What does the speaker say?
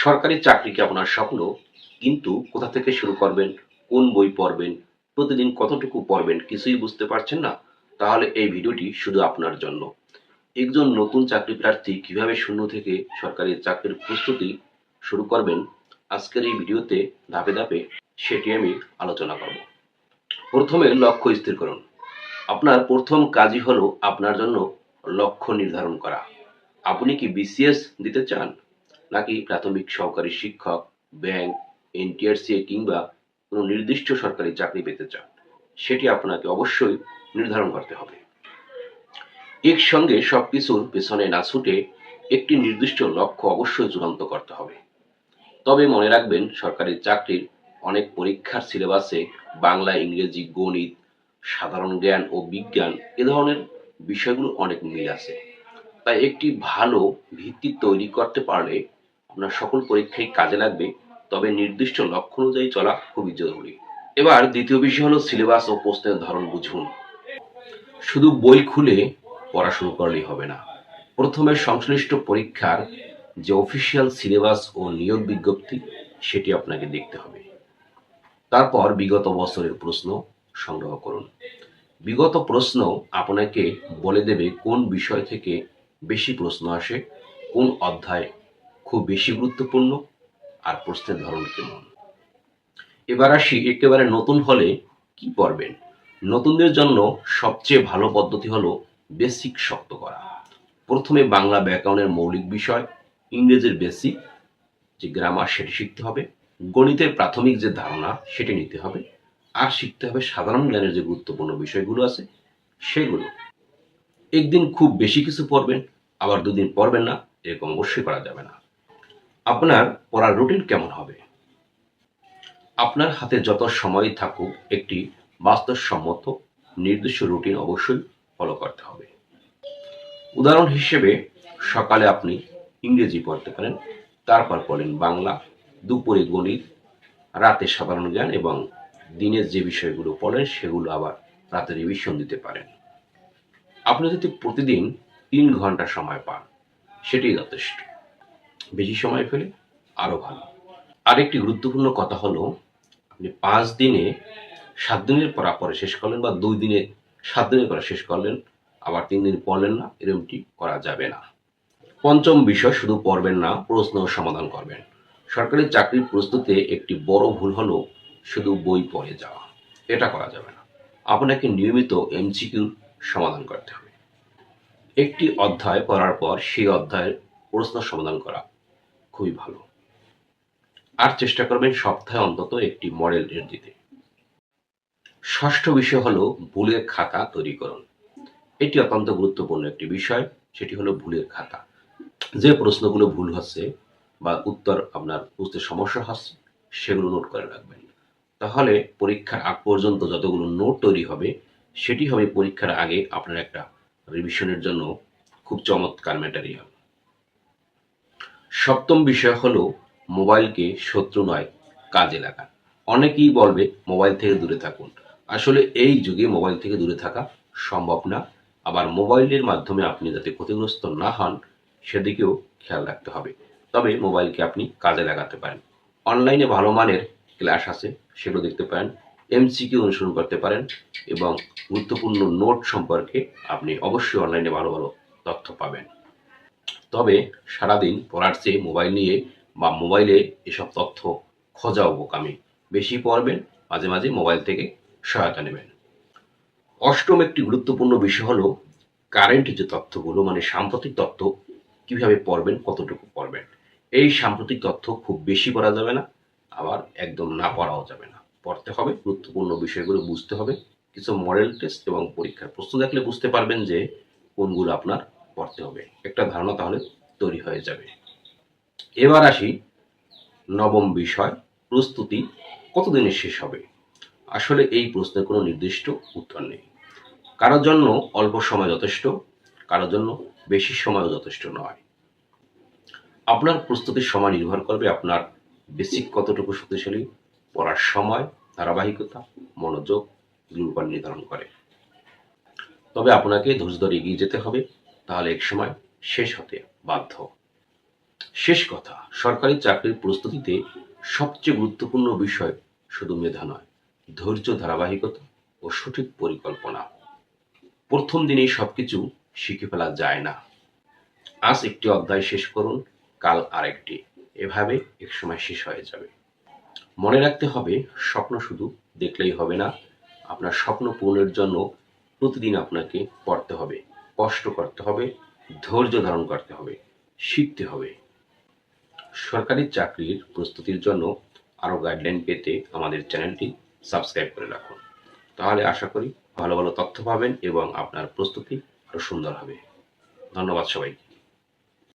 সরকারি চাকরি কি আপনার স্বপ্ন? কিন্তু কোথা থেকে শুরু করবেন, কোন বই পড়বেন, প্রতিদিন কতটুকু পড়বেন কিছুই বুঝতে পারছেন না? তাহলে এই ভিডিওটি শুধু আপনার জন্য। একজন নতুন চাকরি প্রার্থী কিভাবে শূন্য থেকে সরকারি চাকরির প্রস্তুতি শুরু করবেন, আজকের এই ভিডিওতে ধাপে ধাপে সেটি আমি আলোচনা করব। প্রথমে লক্ষ্য স্থির করুন। আপনার প্রথম কাজই হলো আপনার জন্য লক্ষ্য নির্ধারণ করা। আপনি কি বিসিএস দিতে চান, নাকি প্রাথমিক সহকারী শিক্ষক, ব্যাংক, এনটিআরসি কিংবা কোনো নির্দিষ্ট সরকারি চাকরি পেতে চান? সেটি আপনাকে অবশ্যই নির্ধারণ করতে হবে। একসঙ্গে সবকিছুর পেছনে না ছুটে একটি নির্দিষ্ট লক্ষ্য অবশ্যই চূড়ান্ত করতে হবে। তবে মনে রাখবেন, সরকারি চাকরির অনেক পরীক্ষার সিলেবাসে বাংলা, ইংরেজি, গণিত, সাধারণ জ্ঞান ও বিজ্ঞান এ ধরনের বিষয়গুলো অনেক মিল আছে। তাই একটি ভালো ভিত্তি তৈরি করতে পারলে আপনার সকল পরীক্ষায় কাজে লাগবে। তবে নির্দিষ্ট লক্ষ্য অনুযায়ী চলা খুবই জরুরি। এবার দ্বিতীয় বিষয় হলো সিলেবাস ও প্রশ্নের ধরন বুঝুন। শুধু বই খুলে পড়া শুরু করলেই হবে না। প্রথমে সংশ্লিষ্ট পরীক্ষার যে অফিসিয়াল সিলেবাস ও নিয়োগ বিজ্ঞপ্তি সেটি আপনাকে দেখতে হবে। তারপর বিগত বছরের প্রশ্ন সংগ্রহ করুন। বিগত প্রশ্ন আপনাকে বলে দেবে কোন বিষয় থেকে বেশি প্রশ্ন আসে, কোন অধ্যায় খুব বেশি গুরুত্বপূর্ণ, আর প্রশ্নের ধরন কেমন। এবার আসি একেবারে নতুন হলে কি পড়বেন। নতুনদের জন্য সবচেয়ে ভালো পদ্ধতি হলো বেসিক শক্ত করা। প্রথমে বাংলা ব্যাকরণের মৌলিক বিষয়, ইংরেজির বেসিক যে গ্রামার সেটি শিখতে হবে, গণিতের প্রাথমিক যে ধারণা সেটি নিতে হবে, আর শিখতে হবে সাধারণ জ্ঞানের যে গুরুত্বপূর্ণ বিষয়গুলো আছে সেগুলো। একদিন খুব বেশি কিছু পড়বেন, আবার দুদিন পড়বেন না, এরকম অবশ্যই করা যাবে না। আপনার পড়ার রুটিন কেমন হবে? আপনার হাতে যত সময় থাকুক একটি বাস্তবসম্মত নির্দিষ্ট রুটিন অবশ্যই ফলো করতে হবে। উদাহরণ হিসেবে সকালে আপনি ইংরেজি পড়তে পারেন, তারপর পড়েন বাংলা, দুপুরে গণিত, রাতে সাধারণ জ্ঞান এবং দিনের যে বিষয়গুলো পড়েন সেগুলো আবার রাতে রিভিশন দিতে পারেন। আপনি যদি প্রতিদিন 3 ঘন্টা সময় পান সেটি যথেষ্ট। বেশি সময় পেলে আরো ভালো। আরেকটি গুরুত্বপূর্ণ কথা হলো, আপনি 5 দিনে 7 দিনের পড়া পরে শেষ করলেন, বা 2 দিনে 7 দিনের পড়া শেষ করলেন, আবার 3 দিন পড়লেন না, এরকমটি করা যাবে না। পঞ্চম বিষয়, শুধু পড়বেন না, প্রশ্ন সমাধান করবেন। সরকারি চাকরির প্রস্তুতে একটি বড় ভুল হলো শুধু বই পড়ে যাওয়া। এটা করা যাবে না। আপনাকে নিয়মিত এমসিকিউ সমাধান করতে হবে। একটি অধ্যায় পড়ার পর সেই অধ্যায়ের প্রশ্ন সমাধান করা খুবই ভালো। আর চেষ্টা করবেন সপ্তাহে অন্তত একটি মডেল টেস্ট দিতে। ষষ্ঠ বিষয় হলো ভুলের খাতা তৈরি করুন। এটি অত্যন্ত গুরুত্বপূর্ণ একটি বিষয়। সেটি হলো ভুলের খাতা। যে প্রশ্নগুলো ভুল হচ্ছে বা উত্তর আপনার বুঝতে সমস্যা হচ্ছে সেগুলো নোট করে রাখবেন। তাহলে পরীক্ষার আগ পর্যন্ত যতগুলো নোট তৈরি হবে সেটি হবে পরীক্ষার আগে আপনার একটা রিভিশনের জন্য খুব চমৎকার ম্যাটেরিয়াল। সপ্তম বিষয় হলো মোবাইলকে শত্রু নয়, কাজে লাগান। অনেকেই বলবে মোবাইল থেকে দূরে থাকুন। আসলে এই যুগে মোবাইল থেকে দূরে থাকা সম্ভব না। আবার মোবাইলের মাধ্যমে আপনি যাতে ক্ষতিগ্রস্ত না হন সেদিকেও খেয়াল রাখতে হবে। তবে মোবাইলকে আপনি কাজে লাগাতে পারেন। অনলাইনে ভালো মানের ক্লাস আছে, সেগুলো দেখতে পারেন, এমসিকিউ অনুসরণ করতে পারেন এবং গুরুত্বপূর্ণ নোট সম্পর্কে আপনি অবশ্যই অনলাইনে ভালো ভালো তথ্য পাবেন। তবে সারাদিন পড়ার চেয়ে মোবাইল নিয়ে বা মোবাইলে এসব তথ্য খোঁজাও বোকামি। বেশি পড়বেন, মাঝে মাঝে মোবাইল থেকে সহায়তা নেবেন। অষ্টম একটি গুরুত্বপূর্ণ বিষয় হলো কারেন্ট যে তথ্যগুলো, মানে সাম্প্রতিক তথ্য কিভাবে পড়বেন, কতটুকু পড়বেন। এই সাম্প্রতিক তথ্য খুব বেশি পড়া যাবে না, আবার একদম না পড়াও যাবে না। পড়তে হবে, গুরুত্বপূর্ণ বিষয়গুলো বুঝতে হবে। কিছু মডেল টেস্ট এবং পরীক্ষার প্রশ্ন দেখলে বুঝতে পারবেন যে কোনগুলো আপনার পড়তে হবে। একটা ধারণা তাহলে তৈরি হয়ে যাবে। এবার আসি নবম বিষয়, প্রস্তুতি কতদিনে শেষ হবে। আসলে এই প্রশ্নের কোনো নির্দিষ্ট উত্তর নেই। কারোর জন্য অল্প সময় যথেষ্ট, কারোর জন্য বেশি সময়ও যথেষ্ট নয়। আপনার প্রস্তুতির সময় নির্ভর করবে আপনার বেসিক কতটুকু শক্তিশালী, পড়ার সময়, ধারাবাহিকতা, মনোযোগ এগুলোর উপর নির্ধারণ করে। তবে আপনাকে ধৈর্য ধরে এগিয়ে যেতে হবে, তাহলে এক সময় শেষ হতে বাধ্য। শেষ কথা, সরকারি চাকরির প্রস্তুতিতে সবচেয়ে গুরুত্বপূর্ণ বিষয় শুধু মেধা নয়, ধৈর্য, ধারাবাহিকতা ও সঠিক পরিকল্পনা। প্রথম দিনেই সবকিছু শিখে ফেলা যায় না। আজ একটি অধ্যায় শেষ করুন, কাল আরেকটি। এভাবে একসময় শেষ হয়ে যাবে। মনে রাখতে হবে, স্বপ্ন শুধু দেখলেই হবে না। আপনার স্বপ্ন পূরণের জন্য প্রতিদিন আপনাকে পড়তে হবে, কষ্ট করতে হবে, ধৈর্য ধারণ করতে হবে, শিখতে হবে। সরকারি চাকরির প্রস্তুতির জন্য আরও গাইডলাইন পেতে আমাদের চ্যানেলটি সাবস্ক্রাইব করে রাখুন। তাহলে আশা করি ভালো ভালো তথ্য পাবেন এবং আপনার প্রস্তুতি আরও সুন্দর হবে। ধন্যবাদ সবাইকে।